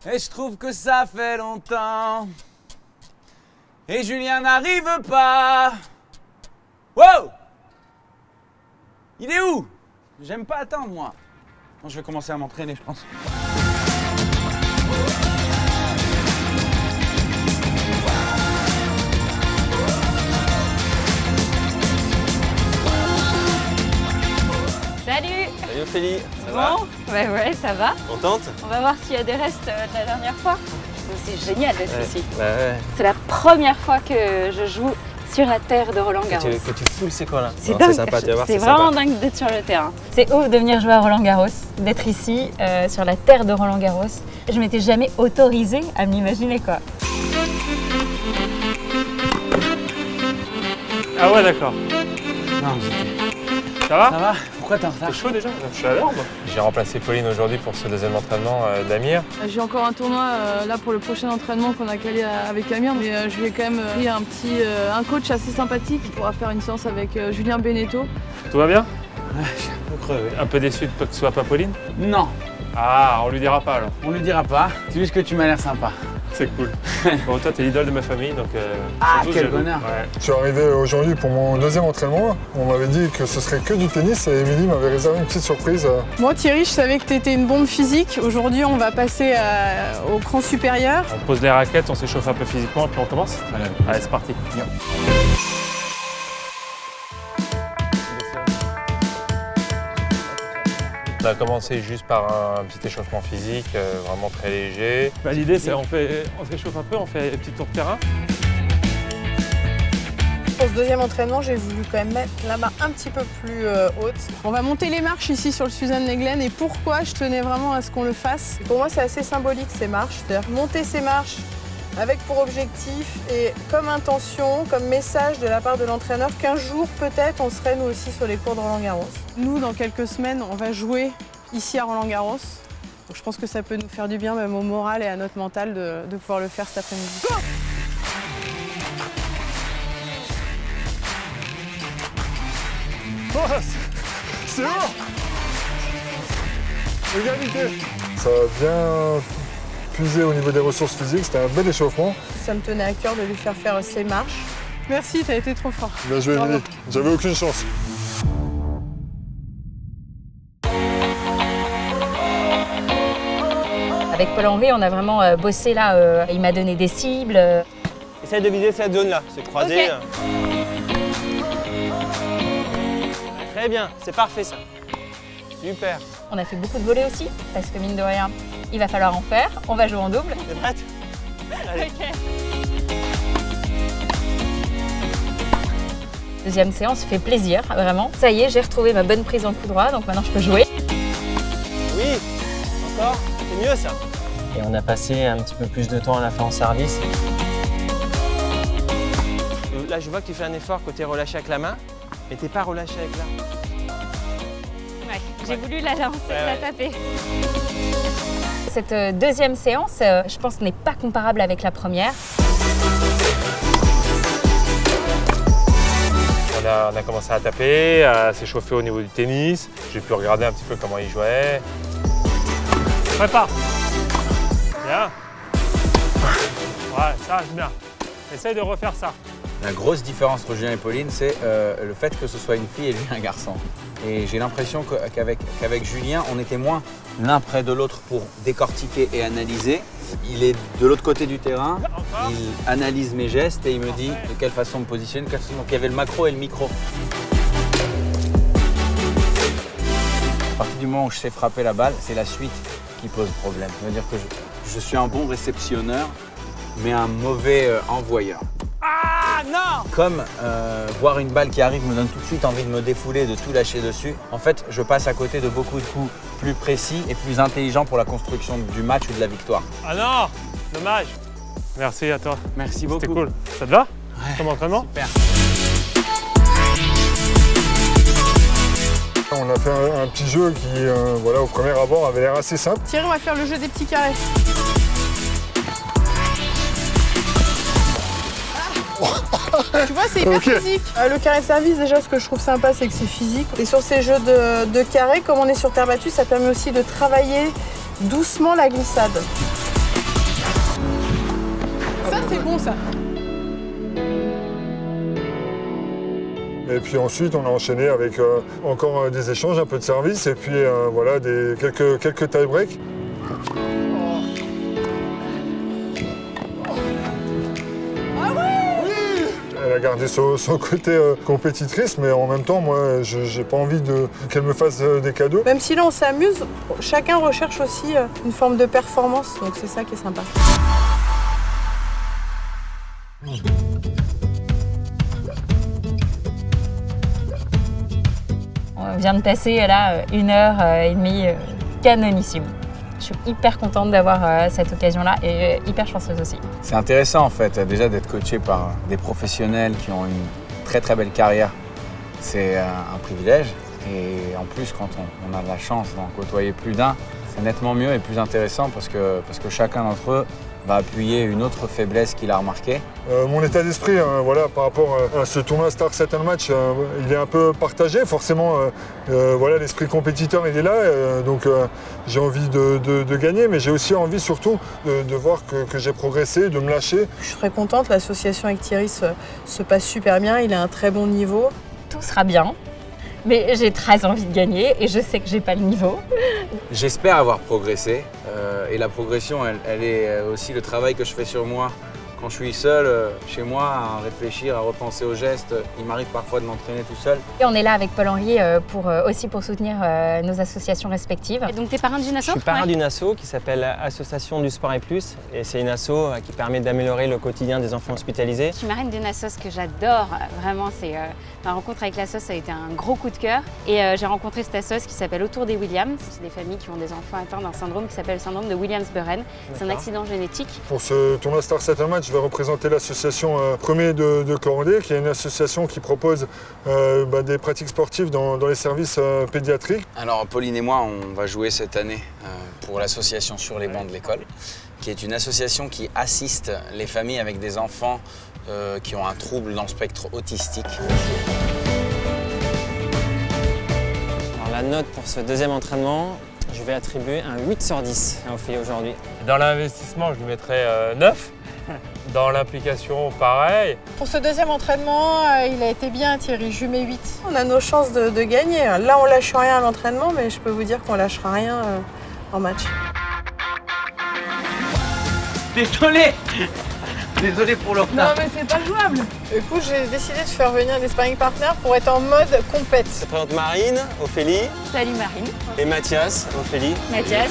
Et je trouve que ça fait longtemps. Et Julien n'arrive pas. Wow! Il est où? J'aime pas attendre, moi. Bon, je vais commencer à m'entraîner, je pense. Salut! Salut Ophélie, ça va? Bon, ouais, ça va. Contente? On va voir s'il y a des restes de la dernière fois. C'est génial d'être ici. Ouais. C'est la première fois que je joue sur la terre de Roland Garros. Que tu foules c'est quoi là? C'est Non, dingue. C'est sympa, tu vas voir, C'est c'est vraiment sympa. dingue d'être sur le terrain. C'est ouf de venir jouer à Roland Garros, d'être ici, sur la terre de Roland Garros. Je m'étais jamais autorisée à m'imaginer quoi. Ah ouais, d'accord. Non, Ça va? ça va? Pourquoi t'es en retard? T'es chaud déjà? Je suis à l'heure, moi. J'ai remplacé Pauline aujourd'hui pour ce deuxième entraînement d'Amir. J'ai encore un tournoi là pour le prochain entraînement qu'on a calé avec Amir, mais je lui ai quand même pris un coach assez sympathique qui pourra faire une séance avec Julien Beneteau. Tout va bien? Ouais, je suis un peu crevé. Un peu déçu de que ce soit pas Pauline? Non, Ah, on lui dira pas alors. on lui dira pas. C'est juste que tu m'as l'air sympa. C'est cool. Bon, toi, t'es l'idole de ma famille, donc. Ah, surtout, quel jaloux. bonheur. Ouais. Je suis arrivé aujourd'hui pour mon deuxième entraînement. On m'avait dit que ce serait que du tennis et Émilie m'avait réservé une petite surprise. Moi Thierry, je savais que tu étais une bombe physique. Aujourd'hui, on va passer au cran supérieur. On pose les raquettes, on s'échauffe un peu physiquement, et puis on commence. Voilà. Allez, c'est parti. On a commencé juste par un petit échauffement physique, vraiment très léger. L'idée, c'est on s'échauffe un peu, on fait un petit tour de terrain. Pour ce deuxième entraînement, j'ai voulu quand même mettre la barre un petit peu plus haute. On va monter les marches ici sur le Suzanne Lenglen et pourquoi je tenais vraiment à ce qu'on le fasse. Pour moi, c'est assez symbolique ces marches. C'est-à-dire monter ces marches avec pour objectif et comme intention, comme message de la part de l'entraîneur qu'un jour, peut-être, on serait nous aussi sur les cours de Roland-Garros. Nous, dans quelques semaines, on va jouer ici à Roland-Garros. Donc je pense que ça peut nous faire du bien, même au moral et à notre mental, de pouvoir le faire cet après-midi. Oh, c'est bon! Égalité! Ça a bien puisé au niveau des ressources physiques, c'était un bel échauffement. Ça me tenait à cœur de lui faire faire ces marches. Merci, t'as été trop fort. Bien joué Bravo. Émilie, j'avais aucune chance. Avec Paul-Henri, on a vraiment bossé là. Il m'a donné des cibles. Essaye de viser cette zone-là, c'est croisé. Ok. Très bien, c'est parfait ça. Super. On a fait beaucoup de volets aussi, parce que mine de rien, il va falloir en faire. On va jouer en double. T'es prête? Allez. Deuxième séance fait plaisir, vraiment. Ça y est, j'ai retrouvé ma bonne prise en coup droit, donc maintenant je peux jouer. Oui, encore? C'est mieux ça. Et on a passé un petit peu plus de temps à la fin en service. Là, je vois que tu fais un effort côté relâché avec la main, mais t'es pas relâché avec l'arme. Ouais, j'ai voulu la lancer, Ouais. la taper. Cette deuxième séance, je pense, n'est pas comparable avec la première. On a commencé à taper, à s'échauffer au niveau du tennis. J'ai pu regarder un petit peu comment il jouait. Prépare. Bien. Ouais, ça c'est bien. Essaye de refaire ça. La grosse différence entre Julien et Pauline, c'est le fait que ce soit une fille et lui un garçon. Et j'ai l'impression qu'avec Julien, on était moins l'un près de l'autre pour décortiquer et analyser. Il est de l'autre côté du terrain, il analyse mes gestes et il me dit de quelle façon me positionner. Donc il y avait le macro et le micro. À partir du moment où je sais frapper la balle, c'est la suite qui pose problème. Ça veut dire que je suis un bon réceptionneur, mais un mauvais envoyeur. Ah non! Comme voir une balle qui arrive me donne tout de suite envie de me défouler, de tout lâcher dessus. En fait, je passe à côté de beaucoup de coups plus précis et plus intelligents pour la construction du match ou de la victoire. Ah non! Dommage. Merci à toi. Merci beaucoup. C'était cool. Ça te va? Ouais, Comme entraînement? super. On a fait un petit jeu qui, voilà, au premier abord, avait l'air assez simple. Thierry, on va faire le jeu des petits carrés. Tu vois, c'est hyper Ok. physique. Le carré de service, déjà, ce que je trouve sympa, c'est que c'est physique. Et sur ces jeux de carré, comme on est sur terre battue, ça permet aussi de travailler doucement la glissade. Ça, c'est bon, ça. Et puis ensuite, on a enchaîné avec encore des échanges, un peu de service et puis voilà, quelques tie-breaks. Elle a gardé son côté compétitrice, mais en même temps, moi, j'ai pas envie qu'elle me fasse des cadeaux. Même si là, on s'amuse, chacun recherche aussi une forme de performance, donc c'est ça qui est sympa. On vient de passer là 1h30 canonissime. Je suis hyper contente d'avoir cette occasion-là et hyper chanceuse aussi. C'est intéressant en fait, déjà d'être coaché par des professionnels qui ont une très très belle carrière. C'est un privilège et en plus quand on a la chance d'en côtoyer plus d'un, c'est nettement mieux et plus intéressant parce que chacun d'entre eux va appuyer une autre faiblesse qu'il a remarquée. Mon état d'esprit, voilà, par rapport à ce tournoi Star Settle Match, il est un peu partagé. Forcément, voilà, l'esprit compétiteur il est là, donc j'ai envie de gagner, mais j'ai aussi envie surtout de voir que j'ai progressé, de me lâcher. Je serais contente, l'association avec Thierry se passe super bien, il a un très bon niveau. Tout sera bien, mais j'ai très envie de gagner et je sais que j'ai pas le niveau. J'espère avoir progressé et la progression, elle est aussi le travail que je fais sur moi. Quand je suis seul chez moi à réfléchir, à repenser aux gestes, il m'arrive parfois de m'entraîner tout seul. Et on est là avec Paul-Henri aussi pour soutenir nos associations respectives. Et donc t'es parrain d'une asso? Je suis parrain d'une asso qui s'appelle Association du Sport et Plus. Et c'est une asso qui permet d'améliorer le quotidien des enfants hospitalisés. Je suis marraine d'une assos que j'adore, vraiment. C'est ma rencontre avec l'assos, ça a été un gros coup de cœur. Et j'ai rencontré cette assos qui s'appelle Autour des Williams. C'est des familles qui ont des enfants atteints d'un syndrome qui s'appelle le syndrome de Williams-Burren. C'est un accident génétique. Pour ce tournoi Star Settle Match, je vais représenter l'association Premier de Corondé, qui est une association qui propose des pratiques sportives dans les services pédiatriques. Alors Pauline et moi, on va jouer cette année pour l'association Sur les bancs de l'école, qui est une association qui assiste les familles avec des enfants qui ont un trouble dans le spectre autistique. Alors la note pour ce deuxième entraînement, je vais attribuer un 8 sur 10 à Ophélie aujourd'hui. Dans l'investissement, je lui mettrais 9. Dans l'implication, pareil. Pour ce deuxième entraînement, il a été bien Thierry, je lui mets 8. On a nos chances de gagner. Là, on lâche rien à l'entraînement, mais je peux vous dire qu'on lâchera rien en match. Désolé pour le retard. Non, mais c'est pas jouable. Du coup, j'ai décidé de faire venir des sparring partners pour être en mode compète. Je présente Marine, Ophélie Salut Marine. et Mathias, Ophélie. Mathias.